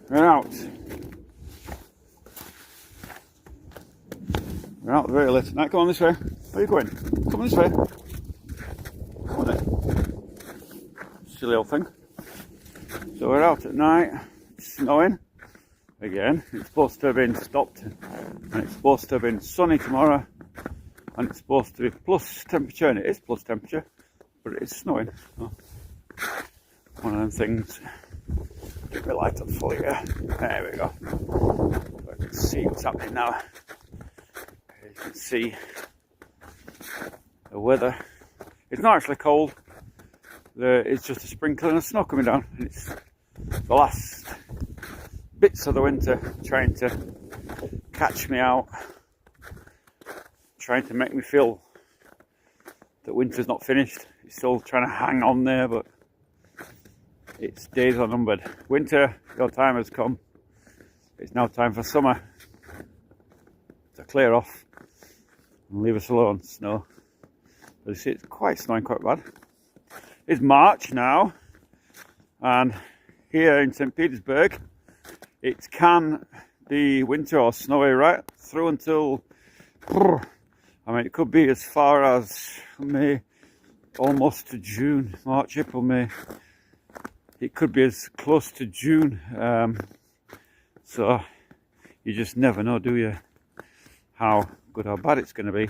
We're out. We're out very late tonight. Come on this way. Where are you going? Come on this way. Come on then. Silly old thing. So we're out at night. It's snowing. Again. It's supposed to have been stopped. And it's supposed to have been sunny tomorrow. And it's supposed to be plus temperature. And it is plus temperature. But it is snowing. So one of them things. Get my light on full here. There we go. So I can see what's happening now. You can see the weather. It's not actually cold. It's just a sprinkling of snow coming down. And it's the last bits of the winter trying to catch me out. Trying to make me feel that winter's not finished. It's still trying to hang on there, but its days are numbered. Winter, your time has come. It's now time for summer to clear off and leave us alone, snow. But you see, it's quite snowing quite bad. It's March now, and here in St. Petersburg, it can be winter or snowy right through until, I mean, it could be as far as May, almost to June, March, April, May. It could be as close to June, so you just never know, do you, how good or bad it's going to be.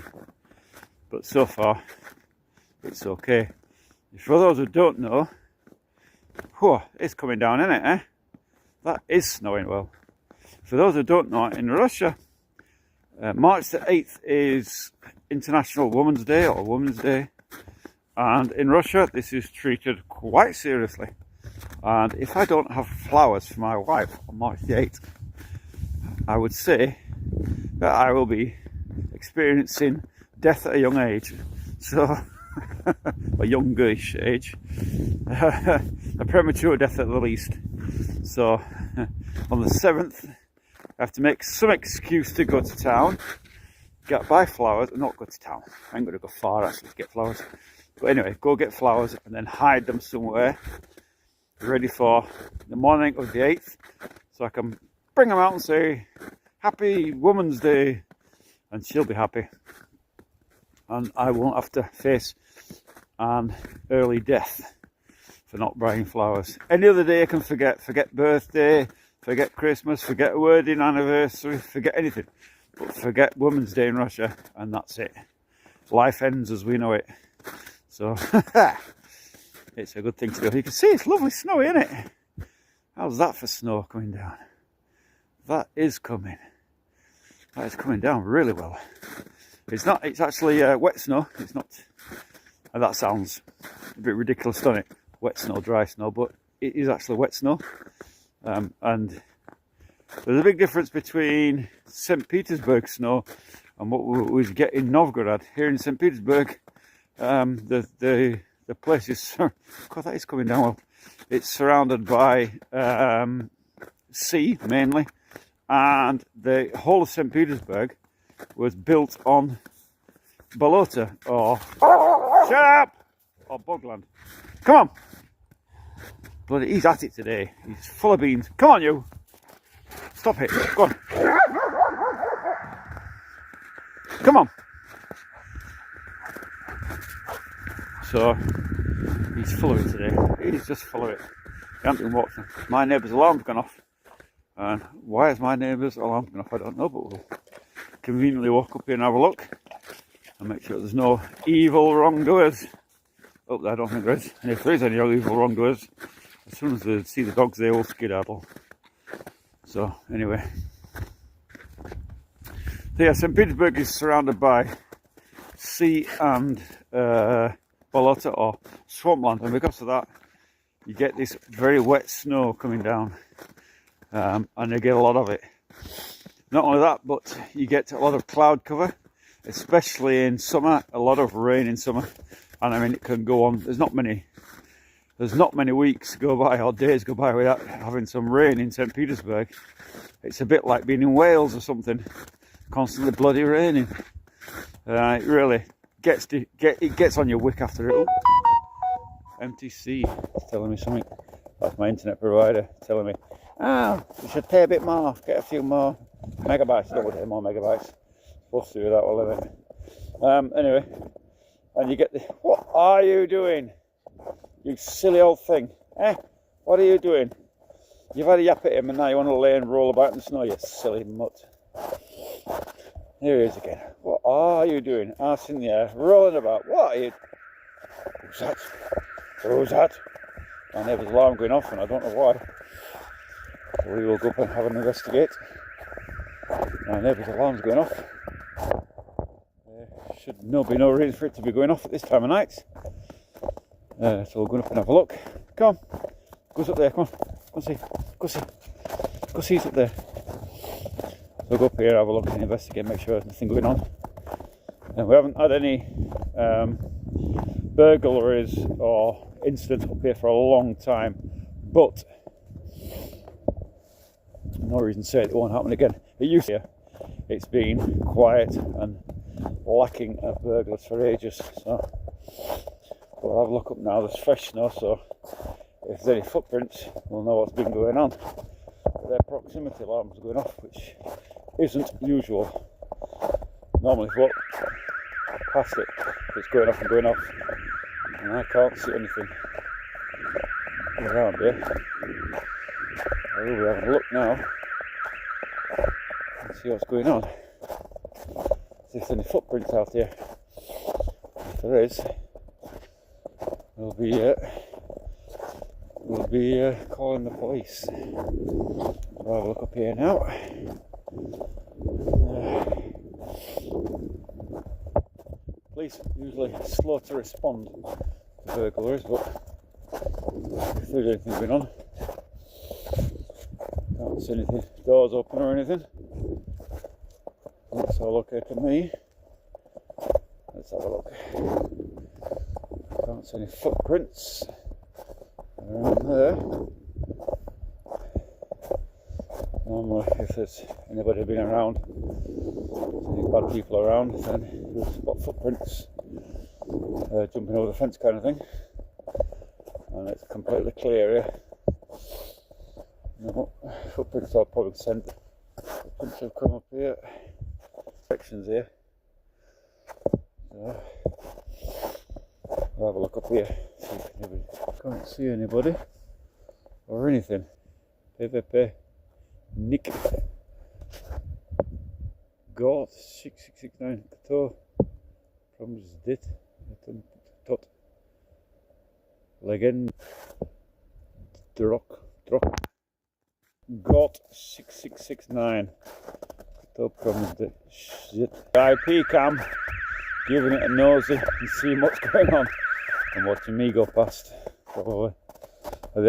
But so far, it's okay. For those who don't know, it's coming down, isn't it? Eh? That is snowing well. For those who don't know, in Russia, March the 8th is International Women's Day or Women's Day, and in Russia, this is treated quite seriously. And if I don't have flowers for my wife on March the 8th, I would say that I will be experiencing death at a young age. So, a youngish age. A premature death at the least. So, on the 7th, I have to make some excuse to go to town, buy flowers, not go to town. I ain't going to go far actually to get flowers. But anyway, go get flowers and then hide them somewhere, ready for the morning of the 8th, so I can bring them out and say, Happy Women's Day, and she'll be happy. And I won't have to face an early death for not buying flowers. Any other day I can forget birthday, forget Christmas, forget wedding anniversary, forget anything. But forget Women's Day in Russia, and that's it. Life ends as we know it. So, it's a good thing to do. You can see it's lovely snowy, isn't it? How's that for snow coming down? That is coming. That is coming down really well. It's not, it's actually wet snow. It's not, and that sounds a bit ridiculous, doesn't it? Wet snow, dry snow, but it is actually wet snow. And there's a big difference between St. Petersburg snow and what we get in Novgorod. Here in St. Petersburg, the place is, God, that is coming down well. It's surrounded by sea mainly, and the whole of St. Petersburg was built on bolota or shut up or bogland. Come on, bloody, he's at it today. He's full of beans. Come on, you. Stop it. Go on. Come on. So he's full of it today. He's just full of it. He hasn't been watching. My neighbour's alarm's gone off. And why is my neighbour's alarm gone off? I don't know, but we'll conveniently walk up here and have a look and make sure there's no evil wrongdoers. Oh, I don't think there is. And if there is any evil wrongdoers, as soon as they see the dogs, they all skedaddle. So, anyway. So yeah, St. Petersburg is surrounded by sea and bolota or swampland, and because of that, you get this very wet snow coming down, and you get a lot of it. Not only that, but you get a lot of cloud cover, especially in summer. A lot of rain in summer, and I mean it can go on. There's not many weeks go by or days go by without having some rain in St. Petersburg. It's a bit like being in Wales or something, constantly bloody raining. It really gets on your wick after it. Ooh. MTC is telling me something. That's my internet provider telling me Ah, you should pay a bit more, get a few more megabytes. Don't want any more megabytes. Supposed to do that, well, anyway, and you get the. What are you doing? You silly old thing. What are you doing? You've had a yap at him and now you want to lay and roll about in the snow, you silly mutt. Here he is again. What are you doing? Arse in the air, rolling about. What are you? Who's that? Who's that? My neighbour's alarm going off and I don't know why. So we will go up and have an investigate. My neighbour's alarm's going off. There should be no reason for it to be going off at this time of night. So we're going up and have a look. Come on. Goes up there, come on. Go see. Go see. Go see, it's up there. So we'll go up here, have a look and investigate, make sure there's nothing going on. And we haven't had any burglaries or incidents up here for a long time, but no reason to say it won't happen again. It used to be, it's been quiet and lacking of burglars for ages, so we'll have a look up now. There's fresh snow, so if there's any footprints we'll know what's been going on. But their proximity alarm's going off, which isn't usual. Normally if you walk past it, it's going off and going off, and I can't see anything around here. I will be having a look now and see what's going on. See if there's any footprints out here. If there is, we'll be calling the police. I'll have a look up here now. Police usually slow to respond to burglaries, but if there's anything going on, can't see anything, doors open or anything. Looks all okay to me. Let's have a look. Can't see any footprints around there. Normally if there's anybody been around, any bad people around, then you'll spot footprints jumping over the fence kind of thing. And it's completely clear here. No, footprints are probably sent. Footprints have come up here. Sections here. So, I'll have a look up here. See if anybody. Can't see anybody or anything. PvP. Nick. God 6669 Kto Promise dit. Tot. Legend. Drok. God 6669. Kto Promise dit. Shit. IP cam. Giving it a nosy and seeing what's going on. And watching me go past. Probably. I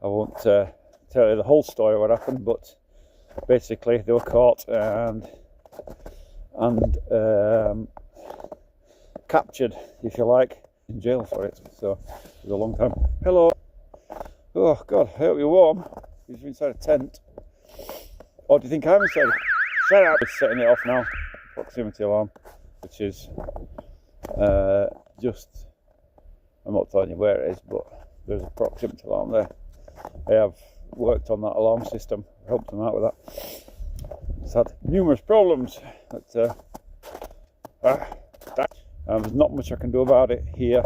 won't tell you the whole story of what happened, but basically they were caught and captured, if you like, in jail for it. So it was a long time. Hello. Oh God, I hope you're warm. You're inside a tent. Or do you think I'm inside? Shut up. Just setting it off now. Proximity alarm, which is just, I'm not telling you where it is, but there's a proximity alarm there. I have worked on that alarm system, helped them out with that. It's had numerous problems, but there's not much I can do about it here.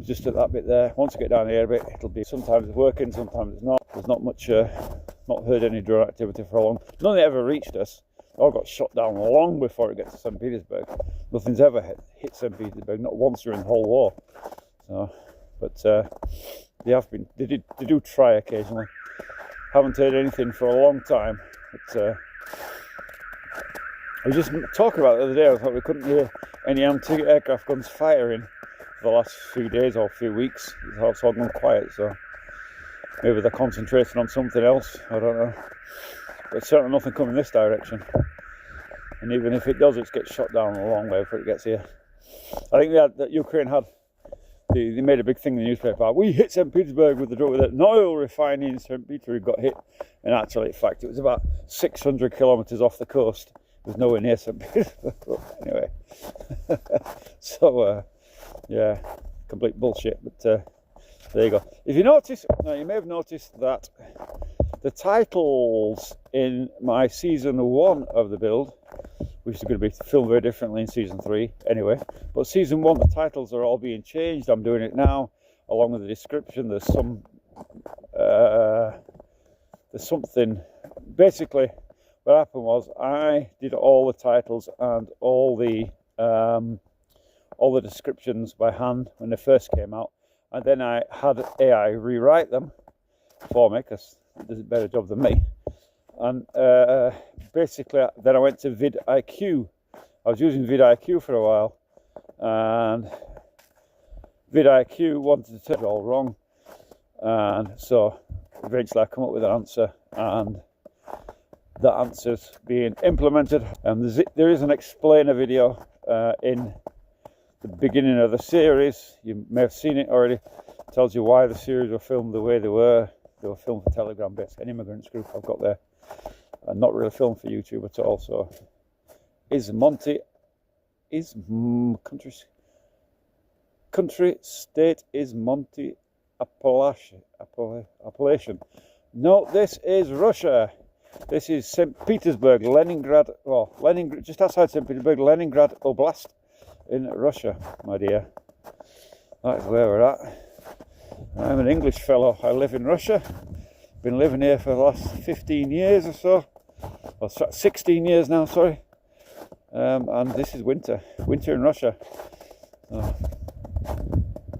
Just at that bit there. Once I get down here a bit, it'll be, sometimes it's working, sometimes it's not. There's not much, not heard any drone activity for a long. None of it ever reached us. It all got shot down long before it gets to St. Petersburg. Nothing's ever hit St. Petersburg, not once during the whole war. So, but they do try occasionally. Haven't heard anything for a long time. But I was just talking about it the other day. I thought we couldn't hear any anti-aircraft guns firing for the last few days or few weeks. It's all gone quiet, so maybe they're concentrating on something else. I don't know. But certainly nothing coming this direction. And even if it does, it gets shot down a long way before it gets here. I think that Ukraine had. They made a big thing in the newspaper. We hit St. Petersburg with an oil refinery in St. Petersburg got hit. And actually, in fact, it was about 600 kilometres off the coast. It was nowhere near St. Petersburg. Anyway. So, yeah, complete bullshit. But there you go. If you notice, now you may have noticed that the titles in my season 1 of the build, which is going to be filmed very differently in season 3 anyway, but season 1 the titles are all being changed. I'm doing it now along with the description. There's something. Basically what happened was I did all the titles and all the descriptions by hand when they first came out, and then I had AI rewrite them for me because it does a better job than me. And basically then I went to vidIQ. I was using vidIQ for a while, and vidIQ wanted to do it all wrong, and so eventually I come up with an answer, and that answer's being implemented. And there is an explainer video in the beginning of the series. You may have seen it already. It tells you why the series were filmed the way they were. They were filmed for Telegram based, an immigrants group I've got there, and not really filmed for YouTube at all. So country state is Monte Appalachian. No, this is Russia. This is St. Petersburg, Leningrad, just outside St. Petersburg, Leningrad Oblast in Russia, my dear. That's where we're at. I'm an English fellow. I live in Russia. Been living here for the last 15 years or so. Well, 16 years now, sorry. And this is winter in Russia.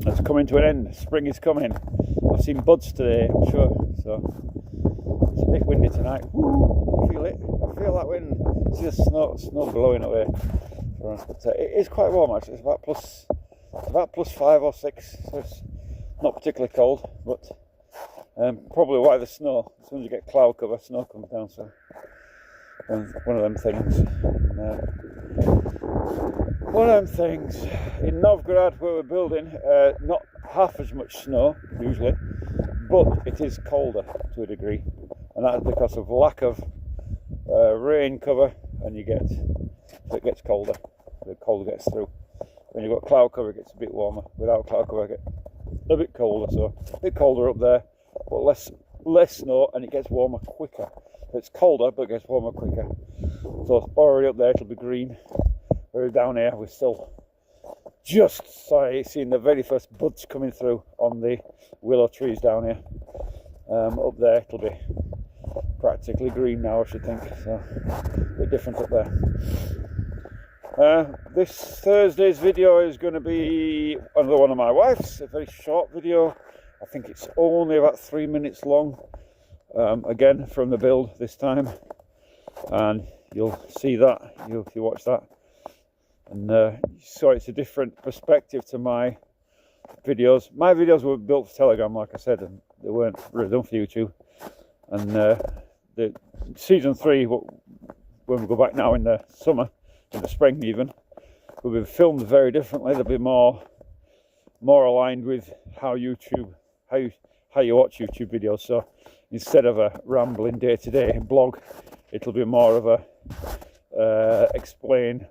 It's coming to an end. Spring is coming. I've seen buds today, I'm sure. So it's a bit windy tonight. Woo, I feel it. I feel that wind. See the snow blowing away. But it is quite warm actually. It's about plus 5 or 6. So it's not particularly cold, but probably why the snow. As soon as you get cloud cover, snow comes down. So one of them things. One of them things. In Novgorod, where we're building, not half as much snow usually, but it is colder to a degree, and that's because of lack of rain cover, and it gets colder. The colder gets through. When you've got cloud cover, it gets a bit warmer. Without cloud cover, it gets a bit colder. So a bit colder up there, but less snow, and it gets warmer quicker. It's colder, but it gets warmer quicker. So already up there, it'll be green. Whereas down here, we're still just seeing the very first buds coming through on the willow trees down here. Up there, it'll be practically green now, I should think. So a bit different up there. This Thursday's video is going to be another one of my wife's, a very short video. I think it's only about 3 minutes long, again from the build this time, and you'll see that if you watch that. And so it's a different perspective to my videos. My videos were built for Telegram, like I said, and they weren't really done for YouTube. And the season 3, when we go back now in the summer, in the spring even, will be filmed very differently. They'll be more aligned with how you watch YouTube videos. So instead of a rambling day-to-day blog, it'll be more of a explain,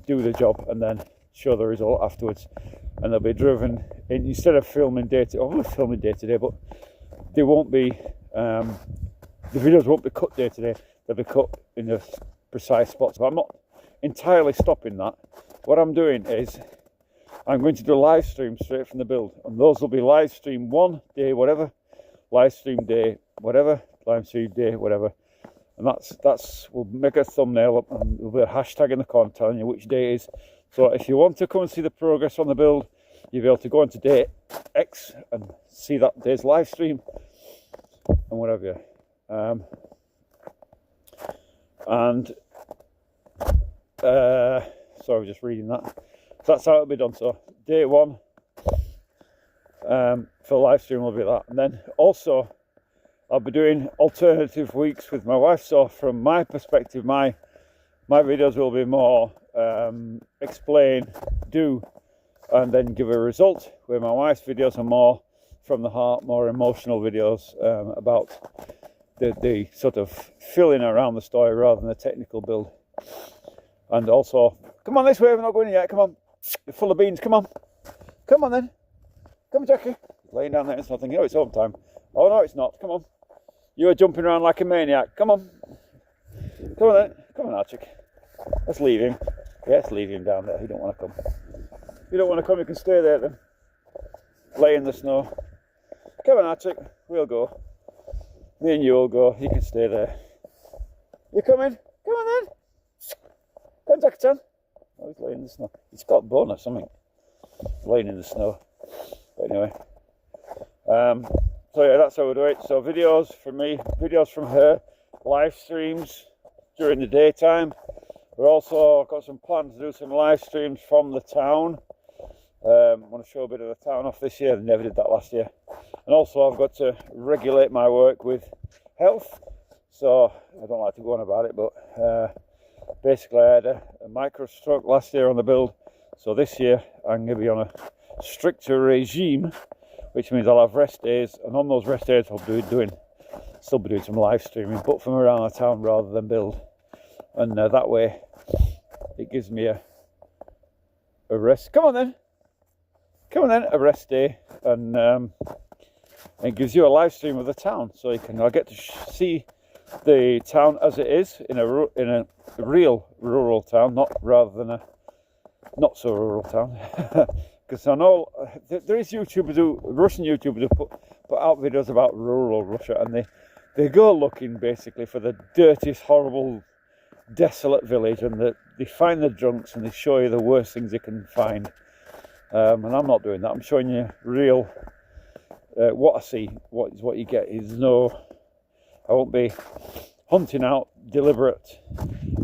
do the job, and then show the result afterwards. And they'll be driven in, instead of filming day-to-day, but they won't be the videos won't be cut day-to-day. They'll be cut in the precise spots. But I'm not entirely stopping that. What I'm doing is I'm going to do a live stream straight from the build, and those will be live stream 1 day whatever, live stream day whatever, live stream day whatever. And that's we'll make a thumbnail up, and there'll be a hashtag in the corner telling you which day it is. So if you want to come and see the progress on the build, you'll be able to go into day X and see that day's live stream and whatever. Sorry, just reading that. So that's how it'll be done. So day 1 for live stream will be that, and then also I'll be doing alternative weeks with my wife. So from my perspective, my videos will be more explain, do, and then give a result, where my wife's videos are more from the heart, more emotional videos about the sort of filling around the story rather than the technical build. And also, come on this way, we're not going yet, come on, you're full of beans, come on then, come on Jackie. He's laying down there and so thinking, oh, it's home time. Oh no, it's not. Come on. You are jumping around like a maniac. Come on. Come on then. Come on, Archie. Let's leave him. Yeah, let's leave him down there. He don't want to come. If you don't want to come, you can stay there then. Lay in the snow. Come on, Archie. We'll go. Me and you will go. You can stay there. You coming? Come on then. Come on, Jackie-chan. Oh, he's laying in the snow. He's got a bone or something. Laying in the snow. But anyway. So yeah, that's how we do it. So videos from me, videos from her, live streams during the daytime. We're also got some plans to do some live streams from the town. I want to show a bit of the town off this year. I never did that last year. And also I've got to regulate my work with health. So I don't like to go on about it, but basically I had a micro stroke last year on the build. So this year I'm going to be on a stricter regime, which means I'll have rest days, and on those rest days I'll still be doing some live streaming, but from around the town rather than build. And that way it gives me a rest. Come on then, a rest day, and it gives you a live stream of the town, so I get to see the town as it is in a real rural town, rather than a not so rural town. Because I know there is Russian YouTubers who put out videos about rural Russia, and they go looking basically for the dirtiest, horrible, desolate village, and they find the drunks and they show you the worst things you can find. And I'm not doing that. I'm showing you real what I see. What you get is I won't be hunting out deliberate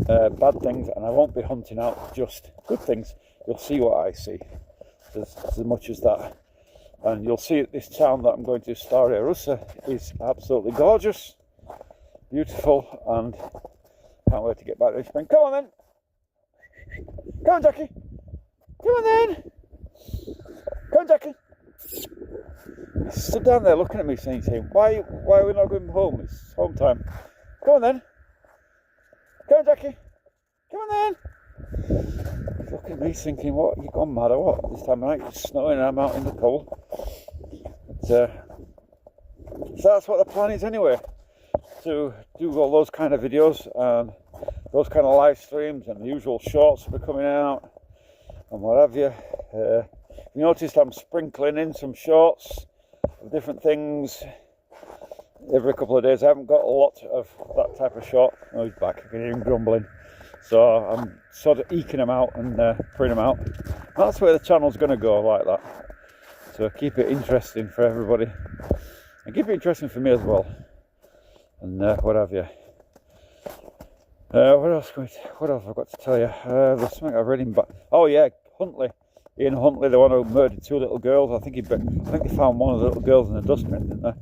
bad things, and I won't be hunting out just good things. You'll see what I see. As much as that, and you'll see that this town that I'm going to, Staraya Russa, is absolutely gorgeous, beautiful, and can't wait to get back to spring. Come on then, come on Jackie, come on then, come on Jackie. He stood down there looking at me saying, why are we not going home? It's home time. Come on then, come on Jackie, come on then. Look at me thinking, what, you gone mad or what? This time of night it's snowing and I'm out in the cold. But, so that's what the plan is anyway, to do all those kind of videos and those kind of live streams, and the usual shorts will be coming out and what have you. You noticed I'm sprinkling in some shorts of different things every couple of days. I haven't got a lot of that type of short. Oh, he's back, I can hear him grumbling. So I'm sort of eking them out and putting them out. That's where the channel's going to go, like that. So keep it interesting for everybody, and keep it interesting for me as well. And what have you. What else have I got to tell you? There's something I've read in back. Oh yeah, Ian Huntley, the one who murdered 2 little girls. I think they found one of the little girls in a dustbin, didn't they?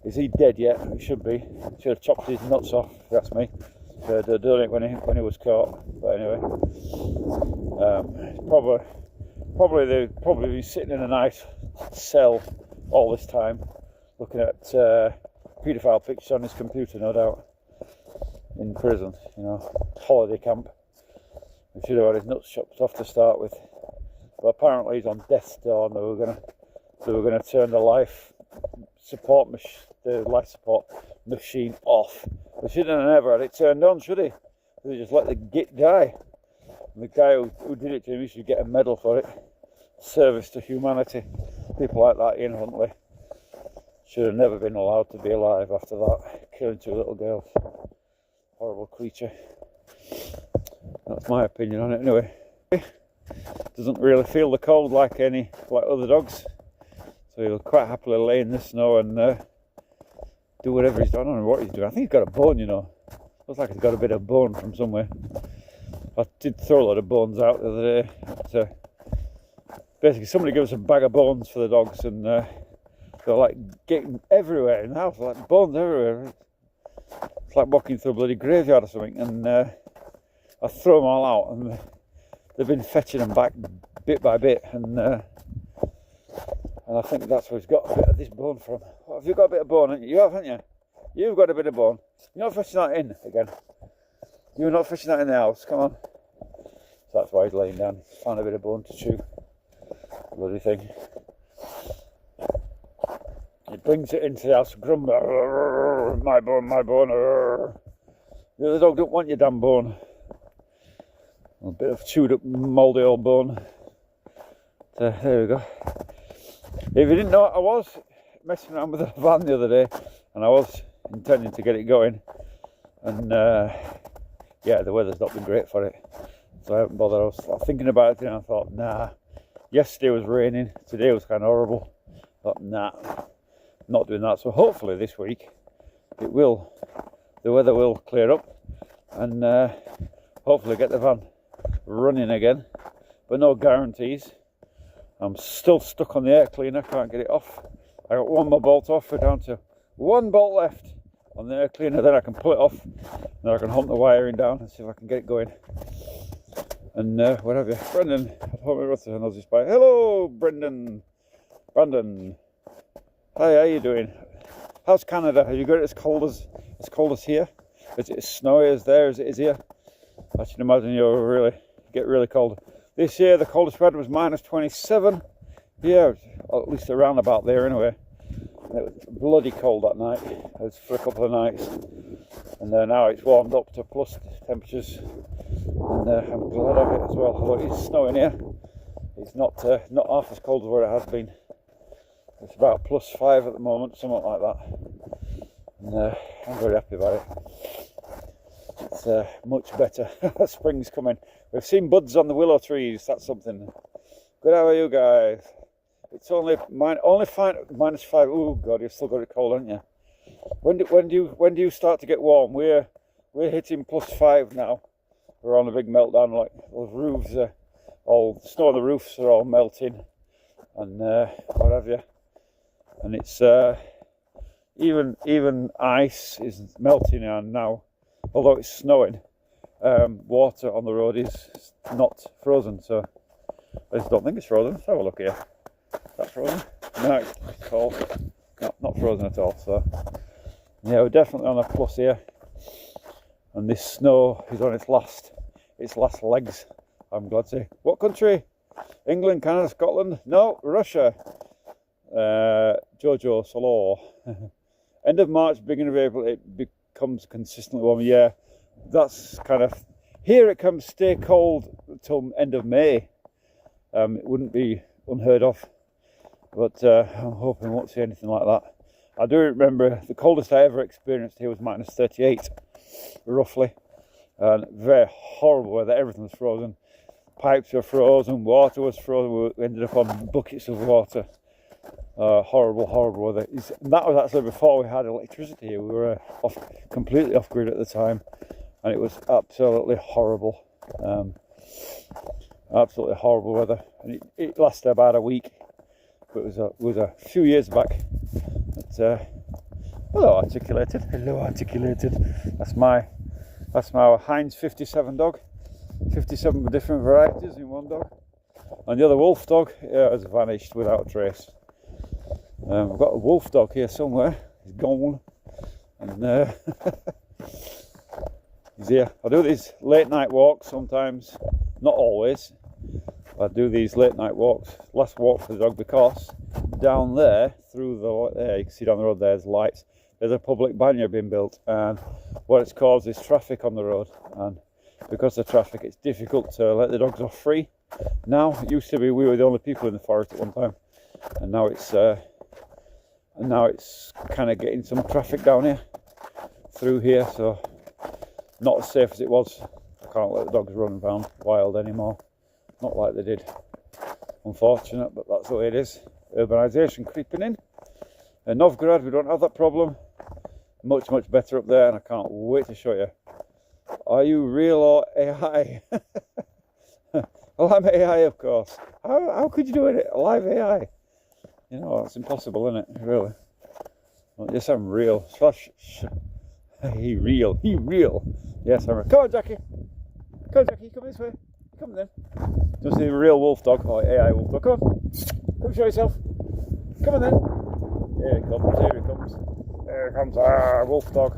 Is he dead yet? He should be. Should have chopped his nuts off, if that's me. They'd done it when he was caught. But anyway, probably been sitting in a nice cell all this time, looking at paedophile pictures on his computer, no doubt, in prison, holiday camp. He should have had his nuts chopped off to start with. But apparently he's on death's door, and they were going to turn the life support machine off. They shouldn't have never had it turned on, should he? They just let the git die. And the guy who did it to him, he should get a medal for it. Service to humanity. People like that, Ian Huntley, should have never been allowed to be alive after that. Killing 2 little girls. Horrible creature. That's my opinion on it anyway. Doesn't really feel the cold like other dogs. So he'll quite happily lay in the snow and do whatever he's doing. I don't know what he's doing. I think he's got a bone, Looks like he's got a bit of bone from somewhere. I did throw a lot of bones out the other day. But, basically, somebody gave us a bag of bones for the dogs, and they're like getting everywhere in the house, like bones everywhere. It's like walking through a bloody graveyard or something. And I throw them all out, and they've been fetching them back bit by bit, and I think that's where he's got a bit of this bone from. What, have you got a bit of bone? You have, haven't you? You've got a bit of bone. You're not fetching that in again. You're not fetching that in the house. Come on. So that's why he's laying down. He's found a bit of bone to chew. Bloody thing. brings it into the house, grumble, my bone, my bone. The other dog don't want your damn bone. A bit of chewed up, mouldy old bone. So, there we go. If you didn't know, I was messing around with the van the other day, and I was intending to get it going, and yeah, the weather's not been great for it, so I haven't bothered. I was thinking about it, and I thought, nah. Yesterday was raining, today was kind of horrible. I thought, nah, not doing that. So hopefully this week the weather will clear up, and hopefully get the van running again, but no guarantees. I'm still stuck on the air cleaner, can't get it off. I got one more bolt off, we're down to one bolt left on the air cleaner, then I can pull it off, then I can hunt the wiring down and see if I can get it going. And what have you? Brendan at home at Rutherford, and I was just by. Hello, Brendan. Brandon. Hi, how you doing? How's Canada? Have you got it as cold as here? Is it as snowy as there as it is here? I should imagine you'll get really cold. This year the coldest weather was minus 27. Yeah, at least around about there anyway. It was bloody cold that night. It was for a couple of nights, and now it's warmed up to plus temperatures, and I'm glad of it as well. Although it is snowing here, it's not half as cold as where it has been. It's about +5 at the moment, something like that, and I'm very happy about it. It's much better. Spring's coming. We've seen buds on the willow trees. That's something. Good. How are you guys? It's only -5. Oh God, you've still got it cold, haven't you? When do you start to get warm? We're hitting +5 now. We're on a big meltdown. Like those roofs are all snow on the roofs are all melting, and what have you. And it's even ice is melting now. Although it's snowing, water on the road is not frozen, so I just don't think it's frozen. Let's have a look here. Is that frozen? No, it's cold. No, not frozen at all. So yeah, we're definitely on a plus here, and this snow is on its last legs, I'm glad to say. What country? England, Canada, Scotland? No, Russia. Jojo Solo. End of March, beginning of April, it becomes consistently warm. Yeah, that's kind of here. It can stay cold till end of May. It wouldn't be unheard of, but I'm hoping we won't see anything like that. I do remember the coldest I ever experienced here was -38, roughly, and very horrible weather. Everything was frozen. Pipes were frozen. Water was frozen. We ended up on buckets of water. Horrible weather. That was actually before we had electricity here. We were completely off grid at the time, and it was absolutely horrible. Absolutely horrible weather, and it lasted about a week. But it was a few years back. But, hello, articulated. Hello, articulated. That's my Heinz 57 dog. 57 different varieties in one dog, and the other wolf dog has vanished without a trace. I've got a wolf dog here somewhere. He's gone, and he's here. I do these late night walks sometimes, not always. I do these late night walks. Last walk for the dog, because down there through you can see down the road there's lights. There's a public banyo being built, and what it's caused is traffic on the road, and because of traffic it's difficult to let the dogs off free. Now it used to be we were the only people in the forest at one time, and now it's kind of getting some traffic down here through here, so not as safe as it was. I can't let the dogs run around wild anymore, not like they did. Unfortunate, but that's the way it is. Urbanisation creeping in. In Novgorod we don't have that problem. Much better up there, and I can't wait to show you. Are you real or AI? Well, I'm AI, of course. How could you do it? Live AI? You know, it's impossible, isn't it? Really. Well, yes, I'm real. He real. Yes, I'm real. Come on, Jackie. Come this way. Come then. Just see a real wolf dog, or AI wolf dog. Come on. Come show yourself. Come on then. Here he comes. Here he comes. Wolf dog.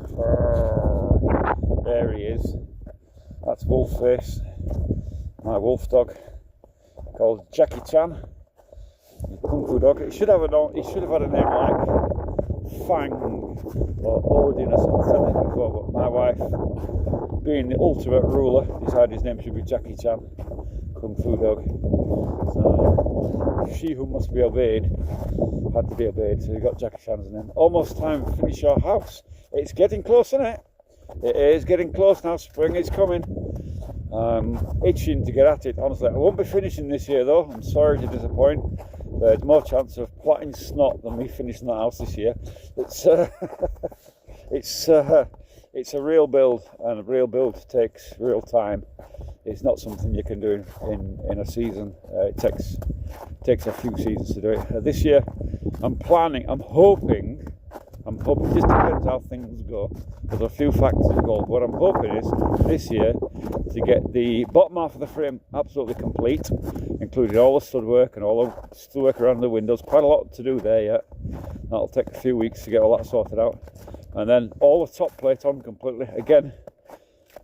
There he is. That's Wolfface. My wolf dog, called Jackie Chan. Kung Fu dog. He should have had a name like Fang or Odin or something before, but my wife, being the ultimate ruler, decided his name should be Jackie Chan, Kung Fu Dog. So she who must be obeyed had to be obeyed, so we got Jackie Chan's name. Almost time to finish our house. It's getting close, isn't it? It is getting close now. Spring is coming. Itching to get at it, honestly. I won't be finishing this year though, I'm sorry to disappoint. There's more chance of plotting snot than me finishing the house this year. It's it's a real build, and a real build takes real time. It's not something you can do in a season. It takes a few seasons to do it. This year I'm hoping, it just depends how things go. There's a few factors involved. What I'm hoping is this year to get the bottom half of the frame absolutely complete, including all the stud work and all the stud work around the windows. Quite a lot to do there yet. That'll take a few weeks to get all that sorted out. And then all the top plate on completely. Again,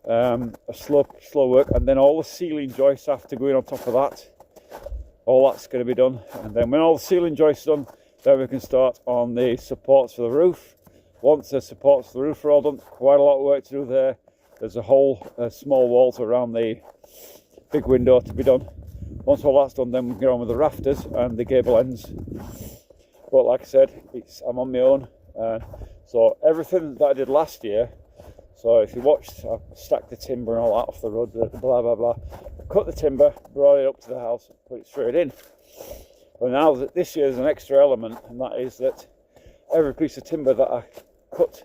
a slow work. And then all the ceiling joists have to go in on top of that. All that's going to be done. And then when all the ceiling joists are done, then we can start on the supports for the roof. Once the supports for the roof are all done, quite a lot of work to do there. There's a whole small walls around the big window to be done. Once all that's done, then we can get on with the rafters and the gable ends. But like I said, I'm on my own. So everything that I did last year, so if you watched, I stacked the timber and all that off the road, blah, blah, blah. Cut the timber, brought it up to the house, put it straight in. But now that this year there's an extra element, and that is that every piece of timber that I cut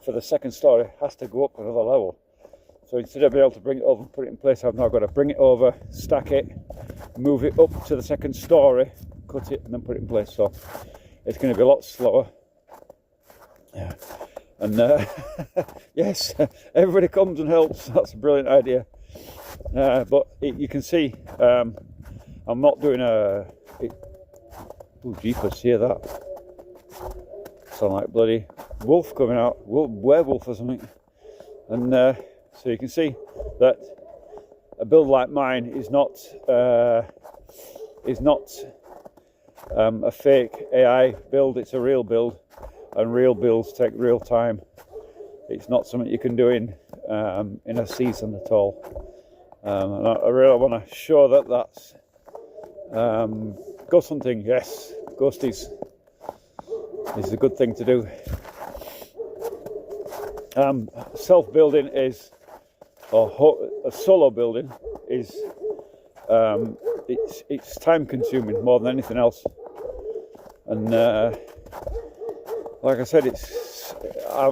for the second story has to go up another level. So instead of being able to bring it over and put it in place, I've now got to bring it over, stack it, move it up to the second story, cut it, and then put it in place. So it's going to be a lot slower. Yeah. And yes, everybody comes and helps. That's a brilliant idea. But you can see I'm not doing oh jeepers, hear that? Sound like bloody wolf coming out, werewolf or something. And so you can see that a build like mine is not a fake AI build. It's a real build, and real builds take real time. It's not something you can do in a season at all. And I really want to show that that's ghost hunting. Yes, ghosties is a good thing to do. Self-building is, or a solo building is, it's time consuming more than anything else. And like I said, I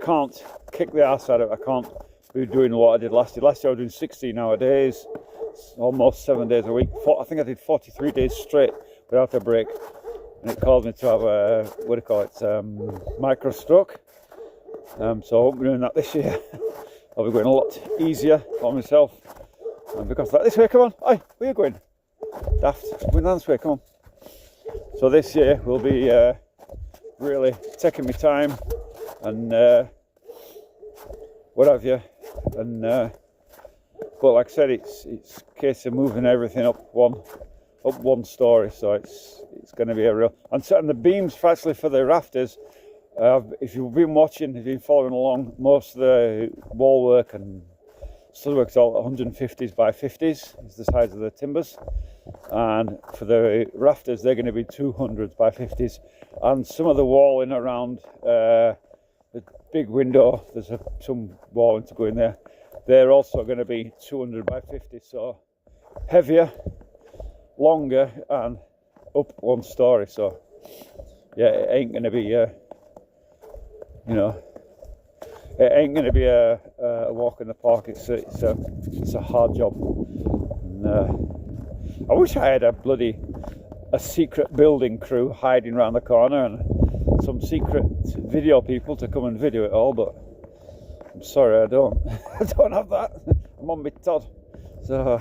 can't kick the arse out of it. I can't be doing what I did last year. Last year I was doing 16 hour days, almost 7 days a week. I think I did 43 days straight without a break. And it caused me to have micro stroke. So I won't be doing that this year. I'll be going a lot easier for myself. And because of that, this way, come on. Oi, where are you going? Daft, going down this way, come on. So this year will be really taking me time and what have you. And but like I said, it's a case of moving everything up one story. So it's going to be a real. And setting the beams actually for the rafters. If you've been watching, if you've been following along, most of the wall work and stud work's all 150s by 50s is the size of the timbers, and for the rafters they're going to be 200s by 50s, and some of the walling around the big window, there's some walling to go in there, they're also going to be 200 by 50, so heavier, longer, and up one story. So yeah, it ain't going to be it ain't going to be a walk in the park. It's a hard job. And, I wish I had a secret building crew hiding around the corner and some secret video people to come and video it all, but I'm sorry, I don't. I don't have that. I'm on my Todd, so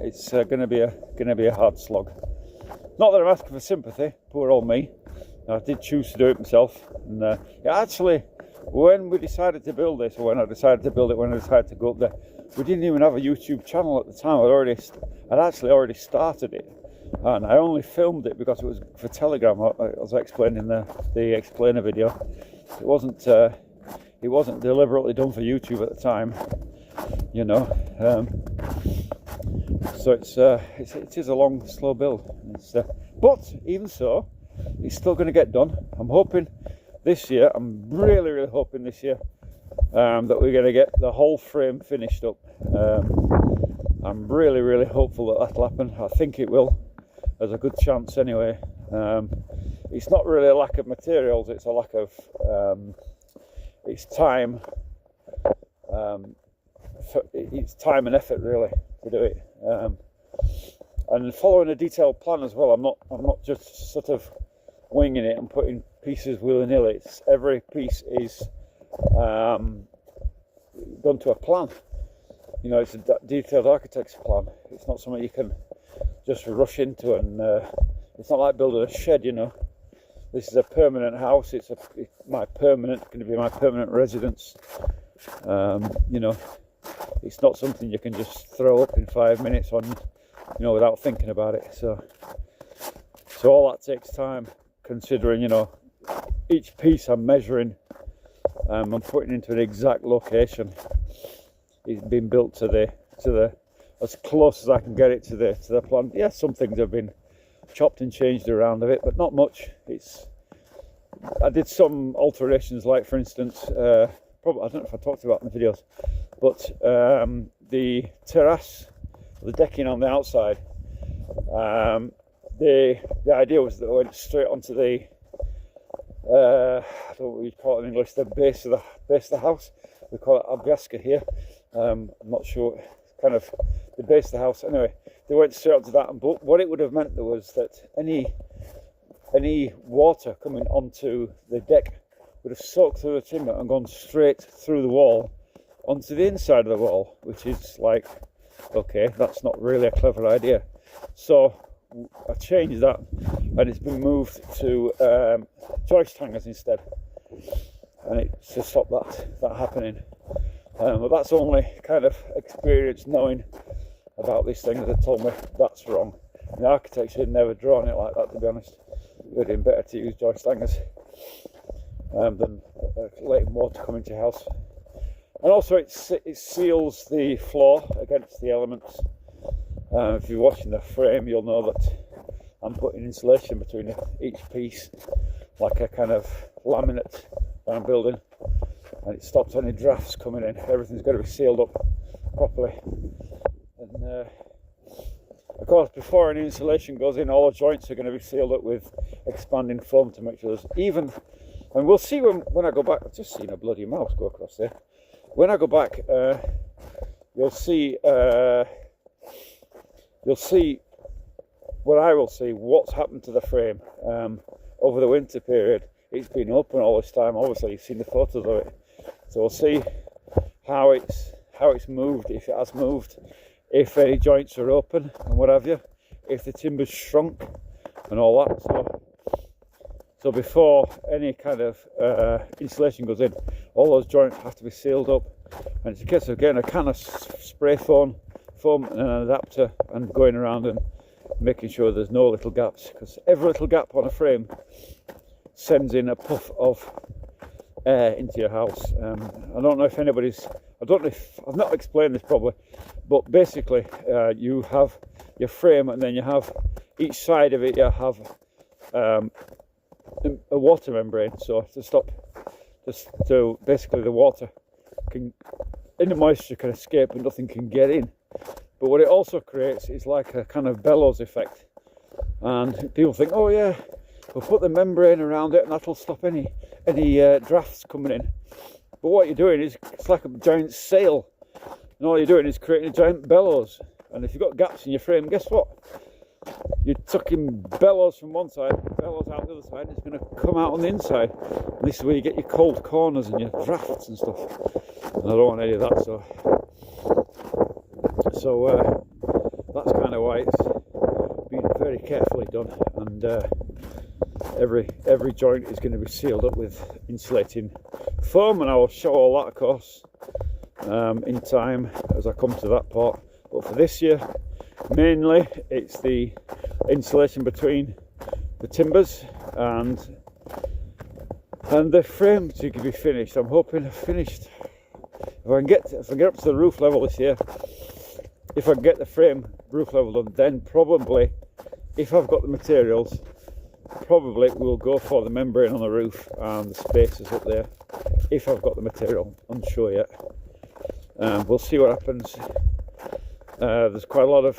it's going to be a hard slog. Not that I'm asking for sympathy. Poor old me. I did choose to do it myself, and actually, when we decided to build this, or when I decided to build it, when I decided to go up there, we didn't even have a YouTube channel at the time. I'd actually already started it, and I only filmed it because it was for Telegram, as I explained in the explainer video. It wasn't deliberately done for YouTube at the time, you know. So it is a long, slow build. But even so, it's still going to get done. I'm hoping this year. I'm really hoping this year that we're going to get the whole frame finished up. I'm really hopeful that that'll happen. I think it will. There's a good chance anyway. It's not really a lack of materials, it's a lack of it's time. It's time and effort really to do it, and following a detailed plan as well. I'm not just sort of winging it and putting pieces willy-nilly. It's every piece is done to a plan. You know, it's a detailed architect's plan. It's not something you can just rush into, and it's not like building a shed, you know. This is a permanent house. It's going to be my permanent residence. You know, it's not something you can just throw up in 5 minutes on, you know, without thinking about it. So all that takes time, considering, you know, each piece I'm measuring, I'm putting into an exact location. It's been built to the as close as I can get it to the plan. Yeah, some things have been chopped and changed around a bit, but not much. I did some alterations, like for instance, probably, I don't know if I talked about it in the videos, but the terrace, the decking on the outside, the idea was that it went straight onto the I don't know what you call it in English, the base of the house. We call it Algaska here. I'm not sure, kind of the base of the house. Anyway, they went straight onto that, and what it would have meant was that any water coming onto the deck would have soaked through the timber and gone straight through the wall onto the inside of the wall, which is like, okay, that's not really a clever idea. So I changed that, and it's been moved to joist hangers instead, and it's to stop that happening. But that's only kind of experience knowing about these things that told me that's wrong. The architects had never drawn it like that, to be honest. It would have been better to use joist hangers than letting water come into your house. And also it seals the floor against the elements. If you're watching the frame, you'll know that I'm putting insulation between each piece, like a kind of laminate that I'm building, and it stops any drafts coming in. Everything's got to be sealed up properly. And of course, before any insulation goes in, all the joints are going to be sealed up with expanding foam to make sure there's even. And we'll see when I go back. I've just seen a bloody mouse go across there. When I go back, you'll see what I will see, what's happened to the frame over the winter period. It's been open all this time. Obviously, you've seen the photos of it, so we'll see how it's moved, if it has moved, if any joints are open and what have you, if the timber's shrunk and all that. So before any kind of insulation goes in, all those joints have to be sealed up, and it's a case of getting a can of spray foam and an adapter and going around and making sure there's no little gaps, because every little gap on a frame sends in a puff of air into your house. I don't know if I've not explained this probably, but basically you have your frame, and then you have each side of it, you have a water membrane, so to basically the water any moisture can escape and nothing can get in. But what it also creates is like a kind of bellows effect, and people think, oh yeah, we'll put the membrane around it and that'll stop any drafts coming in. But what you're doing is, it's like a giant sail, and all you're doing is creating a giant bellows. And if you've got gaps in your frame, guess what? You're tucking bellows from one side, bellows out the other side, and it's going to come out on the inside. And this is where you get your cold corners and your drafts and stuff. And I don't want any of that, so that's kind of why it's been very carefully done. And every joint is going to be sealed up with insulating foam, and I will show all that, of course, in time as I come to that part. But for this year, mainly it's the insulation between the timbers and the frame to be finished. I'm hoping I've finished. If I can get up to the roof level this year, if I can get the frame roof level done, then probably, if I've got the materials, probably we'll go for the membrane on the roof and the spaces up there. If I've got the material, unsure yet. We'll see what happens. There's quite a lot of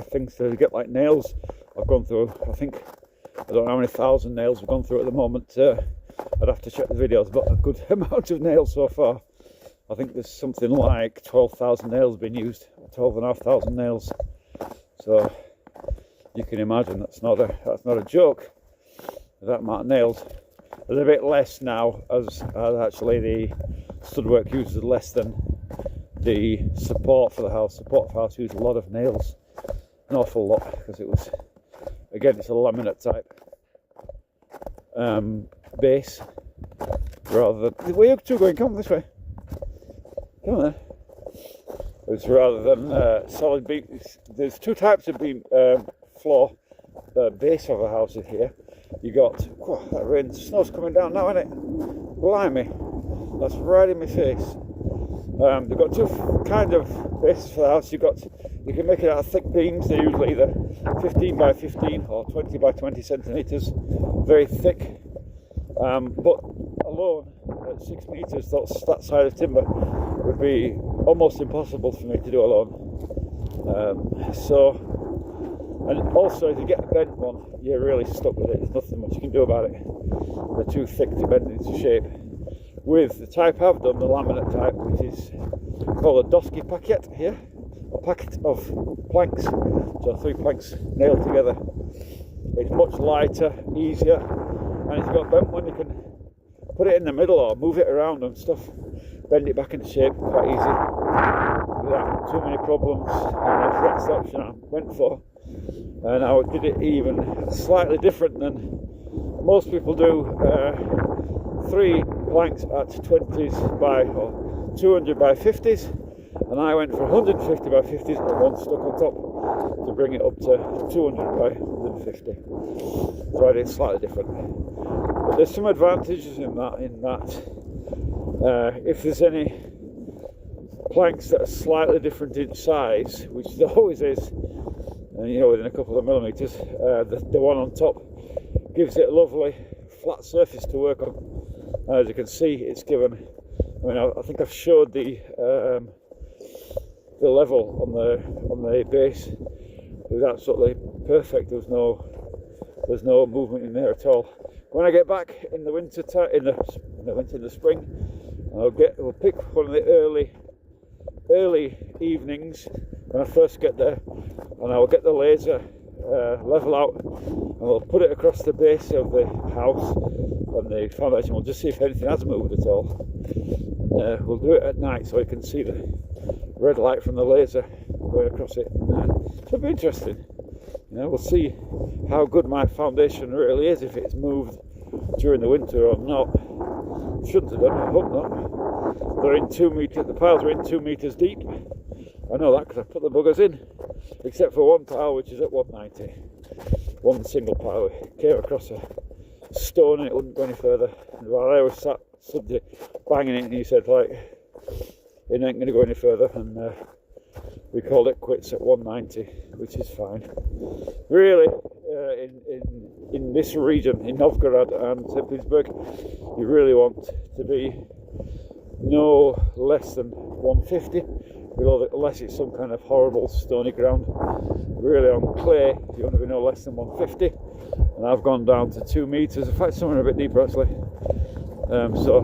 things to get, like nails. I've gone through, I don't know how many thousand nails I've gone through at the moment. I'd have to check the videos, but a good amount of nails so far. I think there's something like 12,000 nails being used, 12,500 nails. So you can imagine that's not a joke. That amount of nails. There's a bit less now, as actually the stud work uses less than the support for the house. Support for the house used a lot of nails, an awful lot, because it was, again, it's a laminate type base rather than. Where are you two going? Come this way. Come on then. It's rather than solid beam. There's two types of beam floor base of a house in here. You got, that rain, snow's coming down now, isn't it? Blimey, that's right in my face. They've got two kind of bases for the house. You can make it out of thick beams. They're usually either 15 by 15 or 20 by 20 centimeters, very thick. But alone at 6 meters, that side of timber would be almost impossible for me to do alone. And also, if you get a bent one, you're really stuck with it. There's nothing much you can do about it. They're too thick to bend into shape. With the type I've done, the laminate type, which is called a Dosky packet here, a packet of planks, so 3 planks nailed together. It's much lighter, easier, and if you've got a bent one, you can put it in the middle or move it around and stuff, bend it back into shape quite easy without too many problems. And that's the option I went for. And I did it even slightly different than most people do. 3 planks at 20s by or 200 by 50s, and I went for 150 by 50s and one stuck on top to bring it up to 200 by 150. So I did slightly different. But there's some advantages in that. If there's any planks that are slightly different in size, which there always is, and within a couple of millimeters, the one on top gives it a lovely flat surface to work on. As you can see, it's given. I think I've showed the level on the base. It was absolutely perfect. There's no movement in there at all. When I get back in the winter time, in the spring, we'll pick one of the early evenings when I first get there, and I'll get the laser level out, and we'll put it across the base of the house and the foundation. We'll just see if anything has moved at all. We'll do it at night so you can see the red light from the laser going across it. It'll be interesting. We'll see how good my foundation really is, if it's moved during the winter or not. Shouldn't have done, I hope not. They're in 2 meters. The piles are in 2 meters deep. I know that because I put the buggers in, except for one pile which is at 190. One single pile came across a stone and it wouldn't go any further. And while I was sat banging it, and he said, like, it ain't going to go any further. And we called it quits at 190, which is fine. Really, in this region, in Novgorod and St. Petersburg, you really want to be no less than 150, unless it's some kind of horrible stony ground. Really, on clay, you want to be no less than 150, and I've gone down to 2 meters. In fact, somewhere a bit deeper actually. So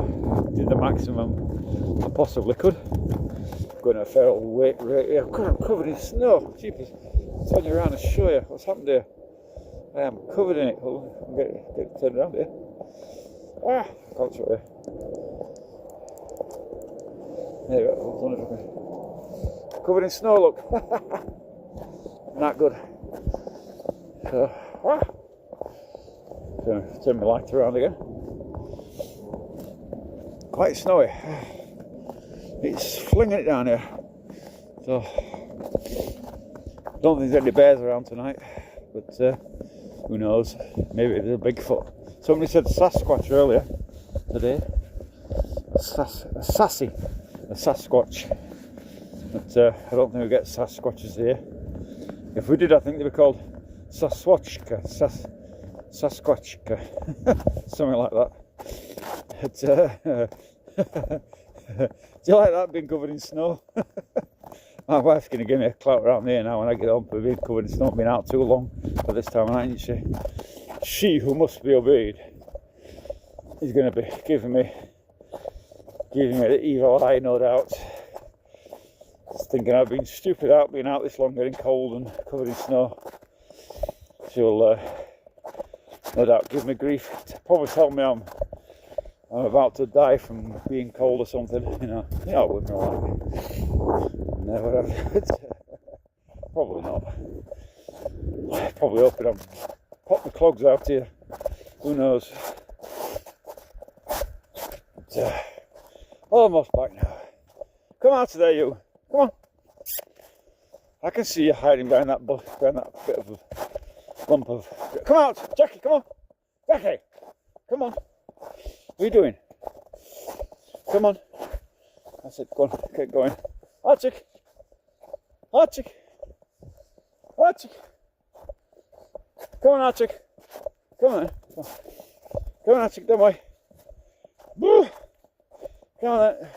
did the maximum I possibly could. Going at a fair old weight rate. I'm covered in snow. Jeepers. I'll turn you around and show you what's happened here. I am covered in it. Hold on, get it turned around here. I can't show you. There you go. Covered in snow, look. Not good. So, turn my light around again. Quite snowy. It's flinging it down here. So, don't think there's any bears around tonight. but who knows? Maybe it's a Bigfoot. Somebody said Sasquatch earlier today. A Sasquatch. But I don't think we get Sasquatches here. If we did, I think they'd be called Sasquatchka. Sasquatchka. Something like that. Do you like that, being covered in snow? My wife's going to give me a clout around here now when I get home for being covered in snow. Been out too long for this time of night, isn't she? She who must be obeyed is going to be giving me the evil eye, no doubt. Just thinking I've been stupid out being out this long, getting cold and covered in snow. She'll no doubt give me grief. Probably tell me I'm about to die from being cold or something. You know women are like. Never have. Probably not. Probably hoping I'm pop the clogs out here. Who knows? But, almost back now. Come out there, you. Come on. I can see you hiding behind that bit of a lump of. Come out, Jackie. Come on, Jackie. Come on. What are you doing? Come on. That's it. Go on. Get going. Archie. Archie. Archie. Come on, Archie. Come on. Come on, Archie. Don't worry. Boo. Come on, then.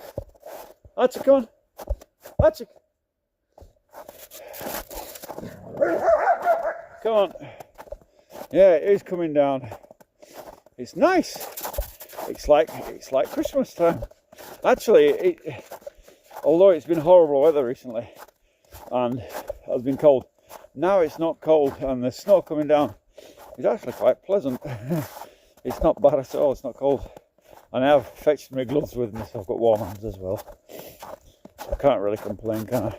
Archie, come on. Archie. Come on. Yeah, it is coming down. It's nice. It's like Christmas time. Actually, although it's been horrible weather recently and has been cold, now it's not cold and the snow coming down is actually quite pleasant. It's not bad at all. It's not cold. And I have fetched my gloves with me, so I've got warm hands as well. I can't really complain, can I?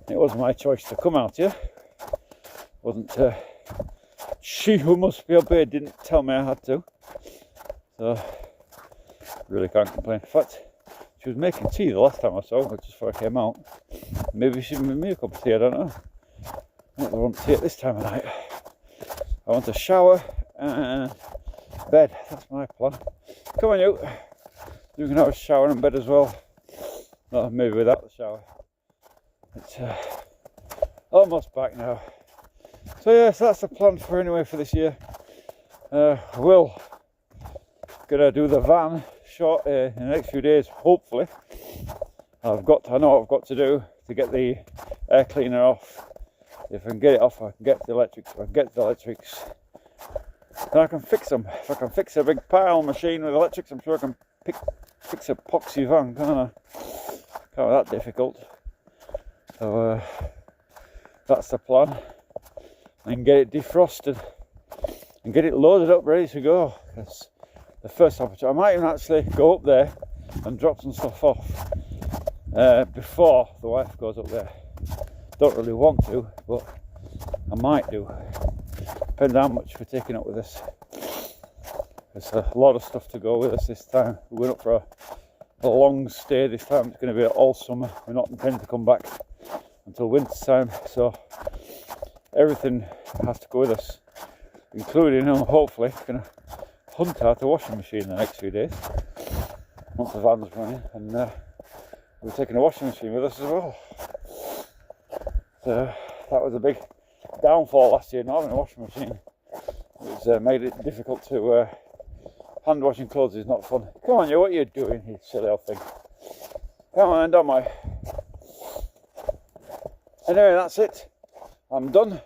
It was my choice to come out here. Wasn't she who must be obeyed didn't tell me I had to. So really can't complain. In fact, she was making tea the last time I saw her, just before I came out. Maybe she made me a cup of tea, I don't know. I don't want tea at this time of night. I want a shower and bed. That's my plan. Come on, you. You can have a shower and bed as well. No, maybe without the shower. It's almost back now. So yes, that's the plan for this year. We'll gonna do the van short in the next few days, hopefully. I know what I've got to do to get the air cleaner off. If I can get it off, I can get the electrics. If I can get the electrics, then I can fix them. If I can fix a big pile machine with electrics, I'm sure I can fix a poxy van, can't I? Can't be that difficult. So that's the plan. And get it defrosted and get it loaded up, ready to go. Because the first opportunity, I might even actually go up there and drop some stuff off before the wife goes up there. Don't really want to, but I might do. Depends how much we're taking up with us. There's a lot of stuff to go with us this time. We're going up for a long stay this time. It's going to be all summer. We're not intending to come back until winter time, so everything has to go with us, including, hopefully, going to hunt out a washing machine in the next few days once the van's running, and we're taking a washing machine with us as well. So that was a big downfall last year, not having a washing machine. It's made it difficult to hand washing clothes is not fun. Come on, you, what are you doing, you silly old thing? Come on, don't I? Anyway, that's it. I'm done.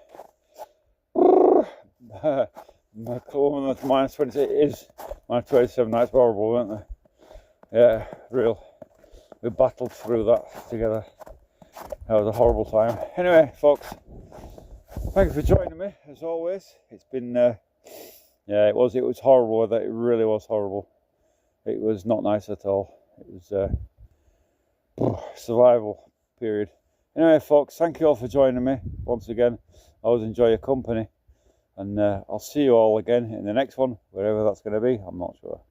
My cologne that's minus 28 is minus 27. That's horrible, weren't they? Yeah, real. We battled through that together. That was a horrible time. Anyway, folks, thank you for joining me as always. It's been, yeah, it was horrible weather. It really was horrible. It was not nice at all. It was survival period. Anyway, folks, thank you all for joining me once again. I always enjoy your company, and I'll see you all again in the next one, wherever that's going to be. I'm not sure.